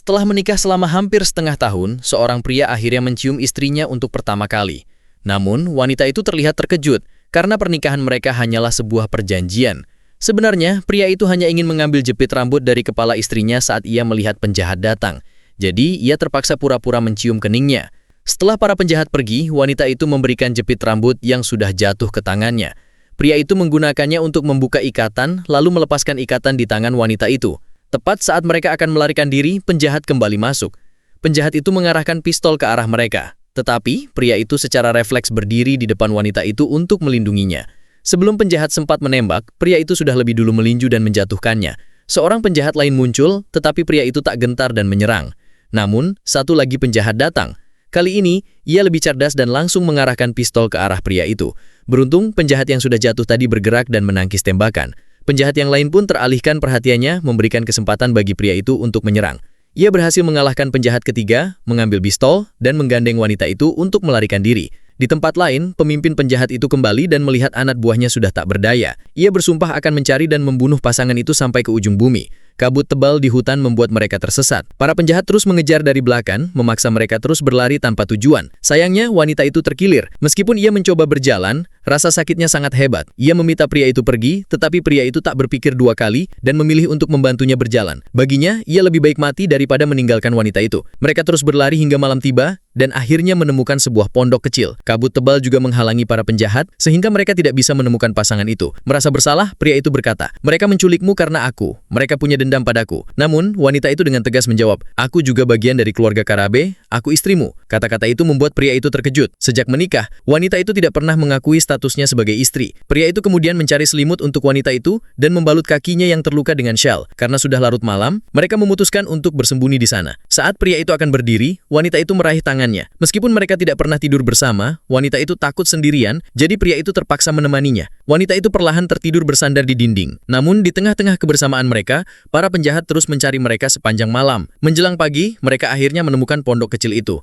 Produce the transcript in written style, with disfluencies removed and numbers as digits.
Setelah menikah selama hampir setengah tahun, seorang pria akhirnya mencium istrinya untuk pertama kali. Namun, wanita itu terlihat terkejut karena pernikahan mereka hanyalah sebuah perjanjian. Sebenarnya, pria itu hanya ingin mengambil jepit rambut dari kepala istrinya saat ia melihat penjahat datang. Jadi, ia terpaksa pura-pura mencium keningnya. Setelah para penjahat pergi, wanita itu memberikan jepit rambut yang sudah jatuh ke tangannya. Pria itu menggunakannya untuk membuka ikatan, lalu melepaskan ikatan di tangan wanita itu. Tepat saat mereka akan melarikan diri, penjahat kembali masuk. Penjahat itu mengarahkan pistol ke arah mereka. Tetapi, pria itu secara refleks berdiri di depan wanita itu untuk melindunginya. Sebelum penjahat sempat menembak, pria itu sudah lebih dulu melinju dan menjatuhkannya. Seorang penjahat lain muncul, tetapi pria itu tak gentar dan menyerang. Namun, satu lagi penjahat datang. Kali ini, ia lebih cerdas dan langsung mengarahkan pistol ke arah pria itu. Beruntung, penjahat yang sudah jatuh tadi bergerak dan menangkis tembakan. Penjahat yang lain pun teralihkan perhatiannya, memberikan kesempatan bagi pria itu untuk menyerang. Ia berhasil mengalahkan penjahat ketiga, mengambil pistol, dan menggandeng wanita itu untuk melarikan diri. Di tempat lain, pemimpin penjahat itu kembali dan melihat anak buahnya sudah tak berdaya. Ia bersumpah akan mencari dan membunuh pasangan itu sampai ke ujung bumi. Kabut tebal di hutan membuat mereka tersesat. Para penjahat terus mengejar dari belakang, memaksa mereka terus berlari tanpa tujuan. Sayangnya, wanita itu terkilir. Meskipun ia mencoba berjalan, rasa sakitnya sangat hebat. Ia meminta pria itu pergi, tetapi pria itu tak berpikir dua kali dan memilih untuk membantunya berjalan. Baginya, ia lebih baik mati daripada meninggalkan wanita itu. Mereka terus berlari hingga malam tiba, dan akhirnya menemukan sebuah pondok kecil. Kabut tebal juga menghalangi para penjahat, sehingga mereka tidak bisa menemukan pasangan itu. Merasa bersalah, pria itu berkata, "Mereka menculikmu karena aku. Mereka punya dendam padaku." Namun, wanita itu dengan tegas menjawab, "Aku juga bagian dari keluarga Karabe, aku istrimu." Kata-kata itu membuat pria itu terkejut. Sejak menikah, wanita itu tidak pernah mengakui statusnya sebagai istri. Pria itu kemudian mencari selimut untuk wanita itu dan membalut kakinya yang terluka dengan syal. Karena sudah larut malam, mereka memutuskan untuk bersembunyi di sana. Saat pria itu akan berdiri, wanita itu meraih tangannya. Meskipun mereka tidak pernah tidur bersama, wanita itu takut sendirian, jadi pria itu terpaksa menemaninya. Wanita itu perlahan tertidur bersandar di dinding. Namun, di tengah-tengah kebersamaan mereka, para penjahat terus mencari mereka sepanjang malam. Menjelang pagi, mereka akhirnya menemukan pondok kecil itu.